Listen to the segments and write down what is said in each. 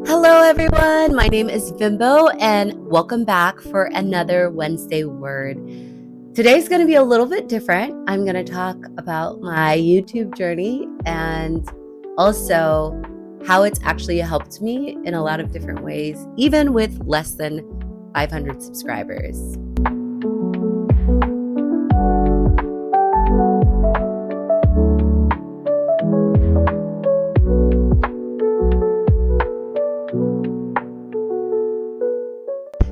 Hello, everyone. My name is Vimbo, and welcome back for another Wednesday Word. Today's going to be a little bit different. I'm going to talk about my YouTube journey and also how it's actually helped me in a lot of different ways, even with less than 500 subscribers.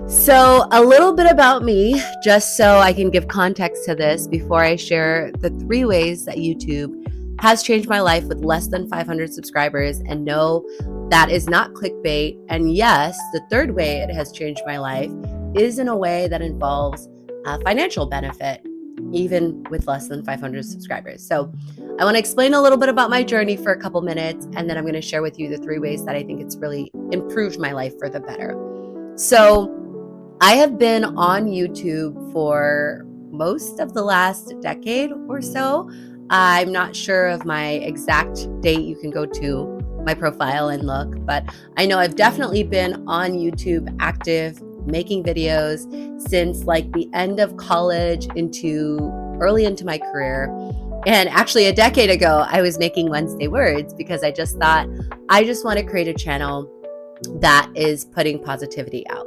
So a little bit about me, just so I can give context to this before I share the 3 ways that YouTube has changed my life with less than 500 subscribers. And no, that is not clickbait. And yes, the 3rd way it has changed my life is in a way that involves a financial benefit, even with less than 500 subscribers. So I want to explain a little bit about my journey for a couple minutes, and then I'm going to share with you the 3 ways that I think it's really improved my life for the better. So I have been on YouTube for most of the last decade or so. I'm not sure of my exact date. You can go to my profile and look, but I know I've definitely been on YouTube active, making videos since like the end of college early into my career. And actually a decade ago, I was making Wednesday Words because I just thought I just want to create a channel that is putting positivity out.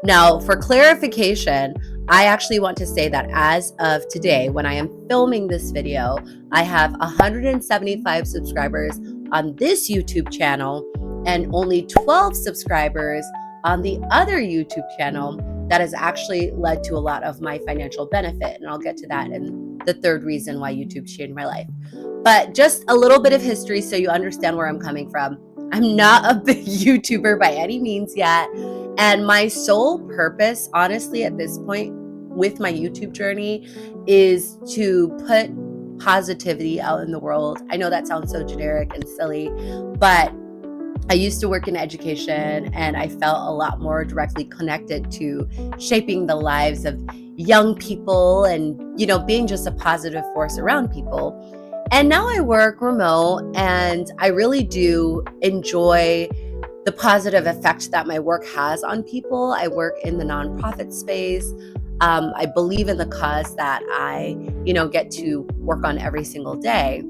Now, for clarification, I actually want to say that as of today, when I am filming this video, I have 175 subscribers on this YouTube channel and only 12 subscribers on the other YouTube channel. That has actually led to a lot of my financial benefit. And I'll get to that in the 3rd reason why YouTube changed my life. But just a little bit of history so you understand where I'm coming from. I'm not a big YouTuber by any means yet. And my sole purpose, honestly, at this point with my YouTube journey is to put positivity out in the world. I know that sounds so generic and silly, but I used to work in education and I felt a lot more directly connected to shaping the lives of young people and, being just a positive force around people. And now I work remote and I really do enjoy the positive effect that my work has on people. I work in the nonprofit space. I believe in the cause that I, get to work on every single day.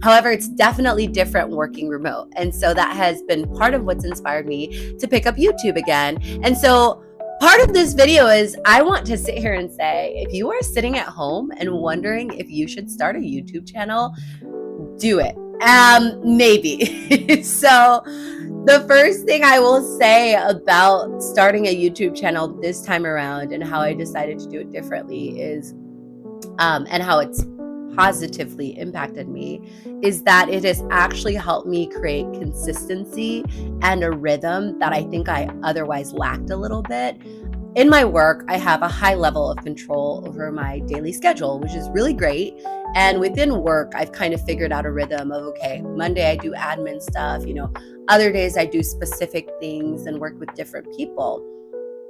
However, it's definitely different working remote. And so that has been part of what's inspired me to pick up YouTube again. And so part of this video is I want to sit here and say, if you are sitting at home and wondering if you should start a YouTube channel, do it. Maybe. So the first thing I will say about starting a YouTube channel this time around and how I decided to do it differently is, and how it's positively impacted me, is that it has actually helped me create consistency and a rhythm that I think I otherwise lacked a little bit. In my work, I have a high level of control over my daily schedule, which is really great. And within work, I've kind of figured out a rhythm of, okay, Monday I do admin stuff, other days I do specific things and work with different people.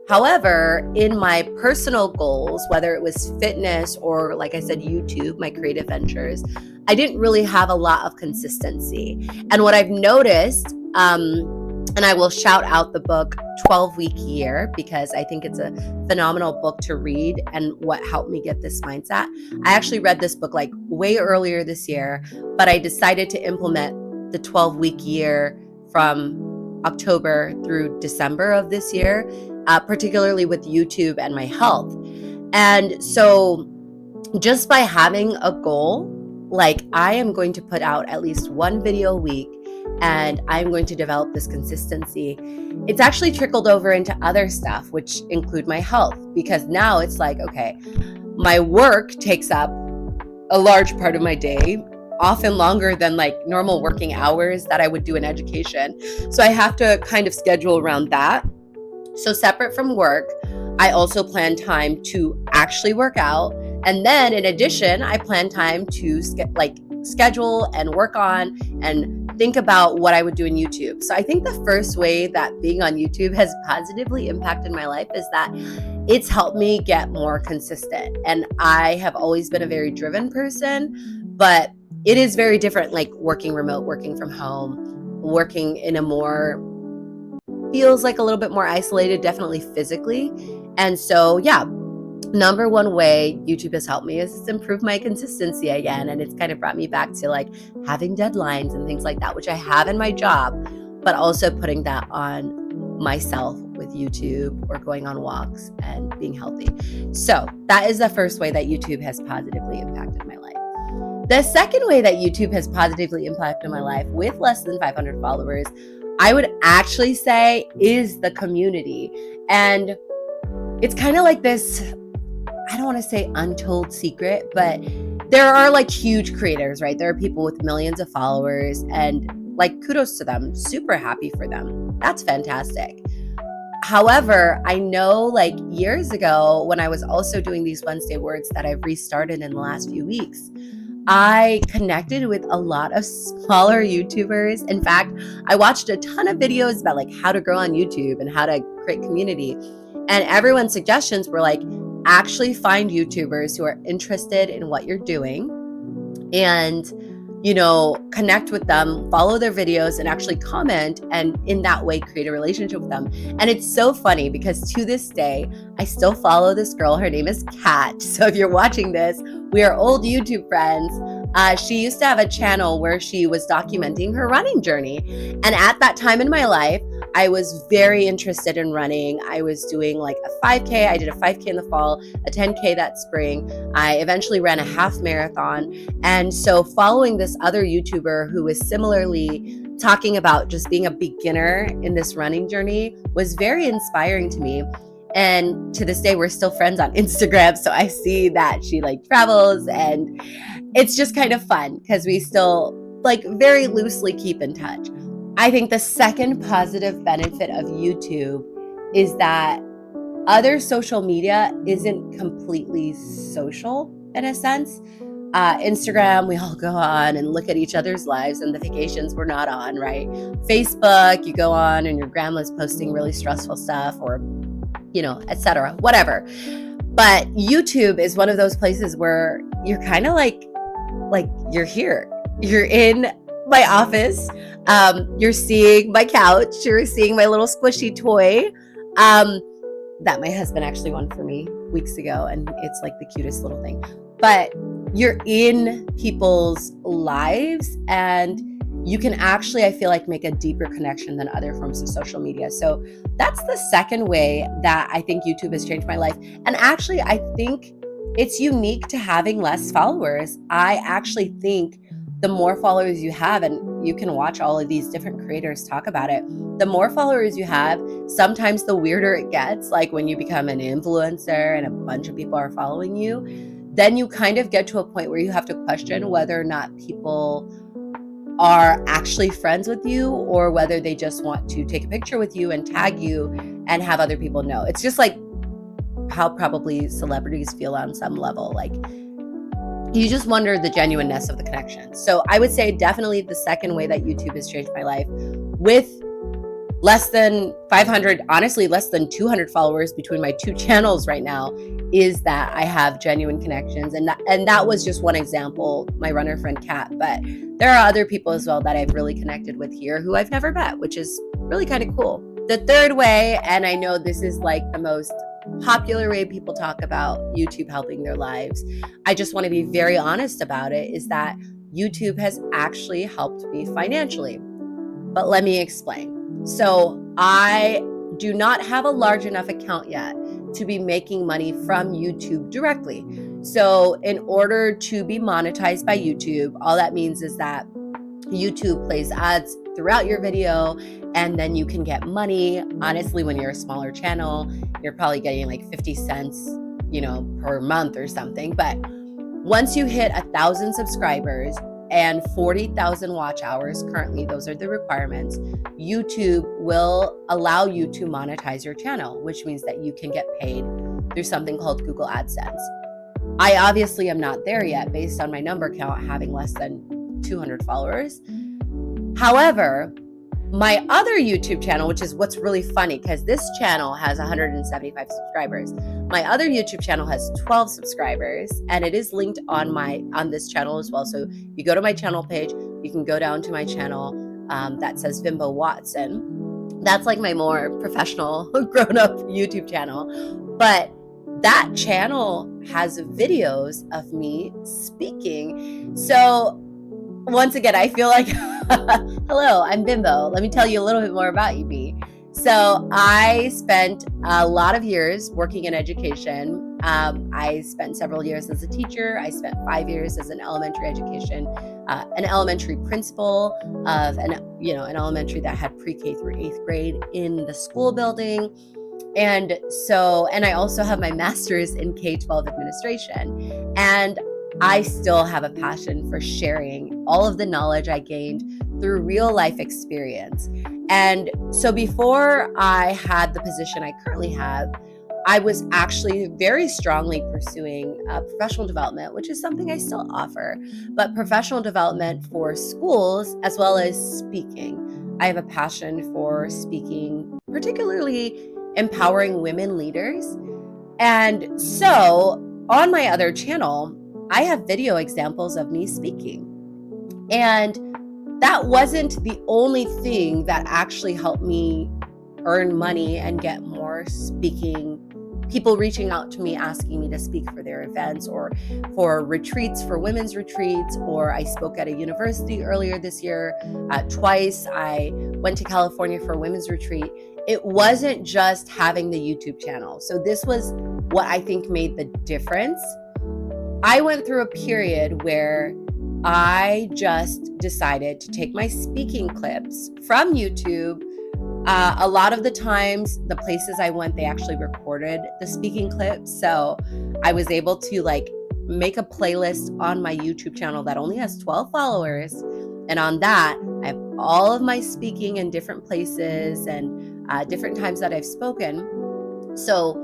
However, in my personal goals, whether it was fitness or, like I said, YouTube, my creative ventures, I didn't really have a lot of consistency. And what I've noticed, and I will shout out the book 12-Week Year because I think it's a phenomenal book to read and what helped me get this mindset. I actually read this book like way earlier this year, but I decided to implement the 12-week year from October through December of this year, particularly with YouTube and my health. And so just by having a goal, like I am going to put out at least 1 video a week, and I'm going to develop this consistency, it's actually trickled over into other stuff, which include my health, because now it's like, okay, my work takes up a large part of my day, often longer than like normal working hours that I would do in education. So I have to kind of schedule around that. So separate from work, I also plan time to actually work out. And then in addition, I plan time to schedule and work on and think about what I would do in YouTube. So I think the first way that being on YouTube has positively impacted my life is that it's helped me get more consistent. And I have always been a very driven person, but it is very different, like working remote, working from home, working in a more feels like a little bit more isolated, definitely physically. And so, yeah, number one way YouTube has helped me is it's improved my consistency again. And it's kind of brought me back to like having deadlines and things like that, which I have in my job, but also putting that on myself with YouTube or going on walks and being healthy. So that is the first way that YouTube has positively impacted my life. The second way that YouTube has positively impacted my life with less than 500 followers, I would actually say is the community. And it's kind of like this, I don't want to say untold secret, but there are like huge creators, right? There are people with millions of followers, and like kudos to them, super happy for them. That's fantastic. However, I know like years ago when I was also doing these Wednesday words that I've restarted in the last few weeks, I connected with a lot of smaller YouTubers. In fact, I watched a ton of videos about like how to grow on YouTube and how to create community. And everyone's suggestions were like, actually find YouTubers who are interested in what you're doing and, you know, connect with them, follow their videos and actually comment, and in that way create a relationship with them. And it's so funny because to this day, I still follow this girl. Her name is Kat. So if you're watching this, we are old YouTube friends. She used to have a channel where she was documenting her running journey. And at that time in my life, I was very interested in running. I was doing like a 5K. I did a 5K in the fall, a 10K that spring. I eventually ran a half marathon. And so following this other YouTuber who was similarly talking about just being a beginner in this running journey was very inspiring to me. And to this day, we're still friends on Instagram. So I see that she like travels, and it's just kind of fun because we still like very loosely keep in touch. I think the second positive benefit of YouTube is that other social media isn't completely social in a sense. Instagram, we all go on and look at each other's lives and the vacations we're not on, right? Facebook, you go on and your grandma's posting really stressful stuff, or, you know, etc., whatever. But YouTube is one of those places where you're kind of like you're here. You're in my office. You're seeing my couch. You're seeing my little squishy toy that my husband actually won for me weeks ago. And it's like the cutest little thing. But you're in people's lives, and you can actually, I feel like, make a deeper connection than other forms of social media. So that's the second way that I think YouTube has changed my life. And actually, I think it's unique to having less followers. I actually think the more followers you have, and you can watch all of these different creators talk about it, the more followers you have, sometimes the weirder it gets. Like when you become an influencer and a bunch of people are following you, then you kind of get to a point where you have to question whether or not people are actually friends with you, or whether they just want to take a picture with you and tag you and have other people know. It's just like how probably celebrities feel on some level. Like you just wonder the genuineness of the connection. So I would say definitely the second way that YouTube has changed my life, with less than 500, honestly, less than 200 followers between my two channels right now, is that I have genuine connections. And that was just one example, my runner friend Kat, but there are other people as well that I've really connected with here who I've never met, which is really kind of cool. The third way, and I know this is like the most popular way people talk about YouTube helping their lives, I just want to be very honest about it, is that YouTube has actually helped me financially. But let me explain. So I do not have a large enough account yet to be making money from YouTube directly. So in order to be monetized by YouTube, all that means is that YouTube plays ads throughout your video, and then you can get money. Honestly, when you're a smaller channel, you're probably getting like 50 cents, per month or something. But once you hit 1,000 subscribers and 40,000 watch hours, currently those are the requirements, YouTube will allow you to monetize your channel, which means that you can get paid through something called Google AdSense. I obviously am not there yet based on my number count having less than 200 followers. However, my other YouTube channel, which is what's really funny because this channel has 175 subscribers. My other YouTube channel has 12 subscribers, and it is linked on this channel as well. So you go to my channel page, you can go down to my channel that says Vimbo Watson, That's like my more professional grown-up YouTube channel. But that channel has videos of me speaking. So once again, I feel like, hello, I'm Vimbo. Let me tell you a little bit more about me. So I spent a lot of years working in education. I spent several years as a teacher. I spent 5 years as an elementary an elementary principal of an elementary that had pre-K through 8th grade in the school building. And I also have my master's in K-12 administration. And I still have a passion for sharing all of the knowledge I gained through real life experience. And so before I had the position I currently have, I was actually very strongly pursuing professional development, which is something I still offer, but professional development for schools as well as speaking. I have a passion for speaking, particularly empowering women leaders. And so on my other channel, I have video examples of me speaking. And that wasn't the only thing that actually helped me earn money and get more speaking people reaching out to me, asking me to speak for their events or for retreats, for women's retreats, or I spoke at a university earlier this year twice. I went to California for a women's retreat. It wasn't just having the YouTube channel. So this was what I think made the difference. I went through a period where I just decided to take my speaking clips from YouTube. A lot of the times, the places I went, they actually recorded the speaking clips. So I was able to make a playlist on my YouTube channel that only has 12 followers. And on that, I have all of my speaking in different places and different times that I've spoken. So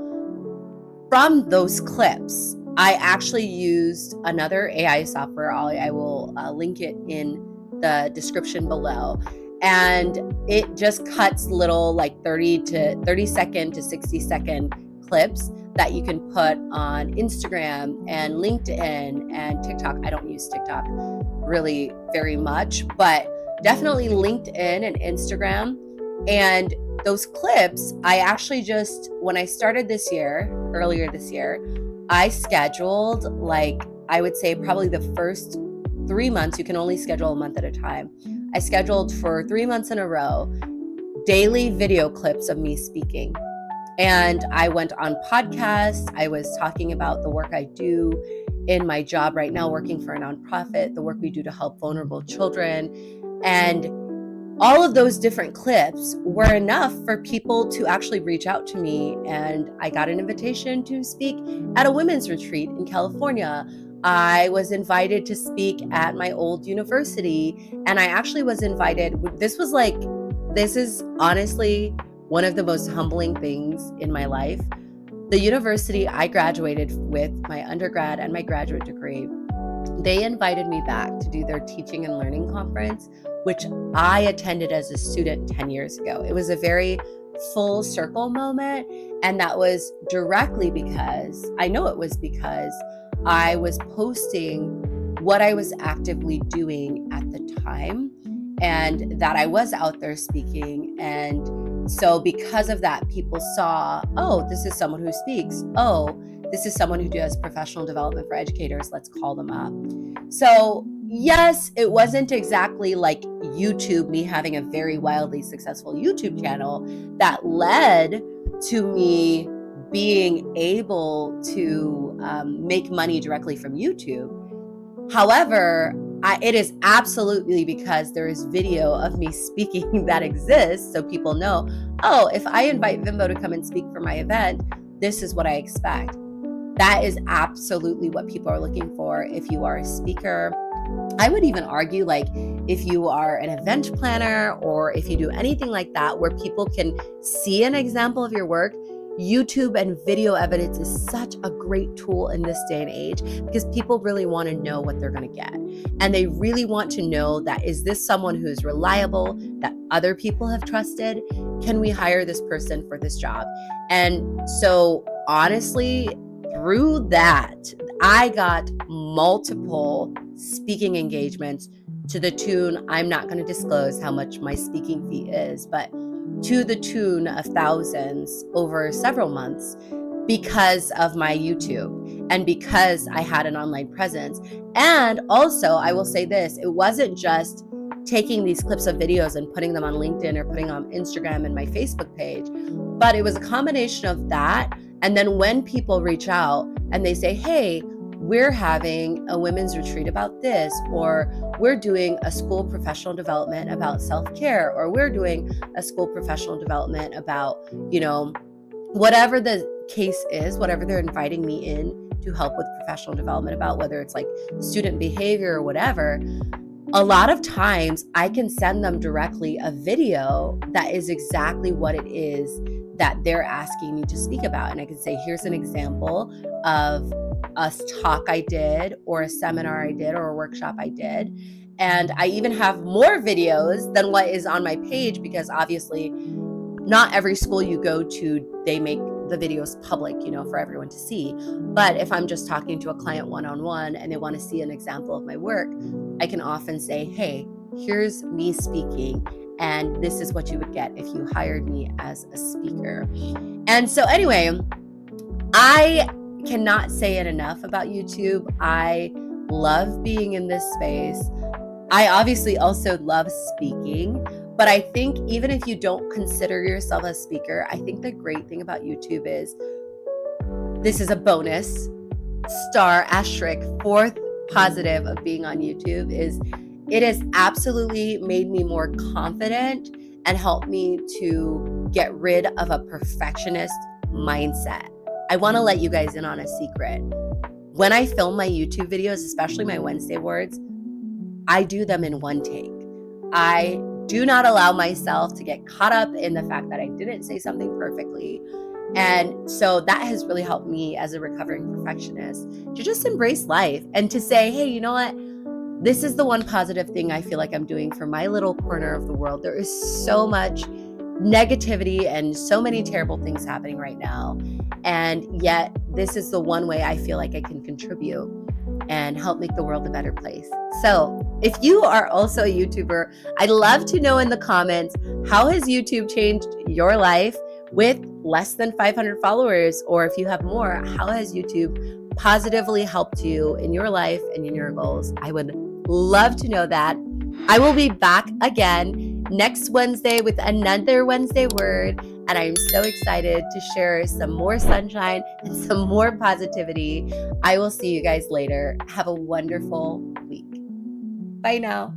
from those clips, I actually used another AI software. I will link it in the description below. And it just cuts little 30 second to 60 second clips that you can put on Instagram and LinkedIn and TikTok. I don't use TikTok really very much, but definitely LinkedIn and Instagram. And those clips, I actually when I started earlier this year, I scheduled I would say probably the first 3 months. You can only schedule a month at a time. I scheduled for 3 months in a row daily video clips of me speaking. And I went on podcasts. I was talking about the work I do in my job right now, working for a nonprofit, the work we do to help vulnerable children. And all of those different clips were enough for people to actually reach out to me. And I got an invitation to speak at a women's retreat in California. I was invited to speak at my old university, and I actually was invited. This is honestly one of the most humbling things in my life. The university I graduated with, my undergrad and my graduate degree, they invited me back to do their teaching and learning conference, which I attended as a student 10 years ago. It was a very full circle moment, and that was directly because I was posting what I was actively doing at the time and that I was out there speaking. And so because of that, people saw, oh, this is someone who speaks. Oh, this is someone who does professional development for educators. Let's call them up. So yes, it wasn't exactly like YouTube, me having a very wildly successful YouTube channel that led to me being able to make money directly from YouTube. However, it is absolutely because there is video of me speaking that exists, so people know, oh, if I invite Vimbo to come and speak for my event, this is what I expect. That is absolutely what people are looking for if you are a speaker. I would even argue if you are an event planner or if you do anything like that where people can see an example of your work, YouTube and video evidence is such a great tool in this day and age because people really want to know what they're going to get. And they really want to know that, is this someone who's reliable, that other people have trusted? Can we hire this person for this job? And so honestly, through that, I got multiple speaking engagements to the tune, I'm not going to disclose how much my speaking fee is, but to the tune of thousands over several months because of my YouTube and because I had an online presence. And also, I will say this, it wasn't just taking these clips of videos and putting them on LinkedIn or putting them on Instagram and my Facebook page, but it was a combination of that. And then when people reach out and they say, hey, we're having a women's retreat about this, or we're doing a school professional development about self-care, or we're doing a school professional development about, whatever the case is, whatever they're inviting me in to help with professional development about, whether it's like student behavior or whatever, a lot of times I can send them directly a video that is exactly what it is that they're asking me to speak about. And I can say, here's an example of a talk I did, or a seminar I did, or a workshop I did. And I even have more videos than what is on my page, because obviously not every school you go to, they make the videos public, for everyone to see. But if I'm just talking to a client one-on-one and they want to see an example of my work, I can often say, hey, here's me speaking, and this is what you would get if you hired me as a speaker. And so anyway, I cannot say it enough about YouTube. I love being in this space. I obviously also love speaking, but I think even if you don't consider yourself a speaker, I think the great thing about YouTube is, this is a bonus, star asterisk, fourth positive of being on YouTube is it has absolutely made me more confident and helped me to get rid of a perfectionist mindset. I want to let you guys in on a secret. When I film my YouTube videos, especially my Wednesday words, I do them in one take. I do not allow myself to get caught up in the fact that I didn't say something perfectly. And so that has really helped me as a recovering perfectionist to just embrace life and to say, hey, you know what? This is the one positive thing I feel like I'm doing for my little corner of the world. There is so much negativity and so many terrible things happening right now. And yet this is the one way I feel like I can contribute and help make the world a better place. So if you are also a YouTuber, I'd love to know in the comments, how has YouTube changed your life with less than 500 followers? Or if you have more, how has YouTube positively helped you in your life and in your goals? I would love to know that. I will be back again next Wednesday with another Wednesday word. And I'm so excited to share some more sunshine and some more positivity. I will see you guys later. Have a wonderful week. Bye now.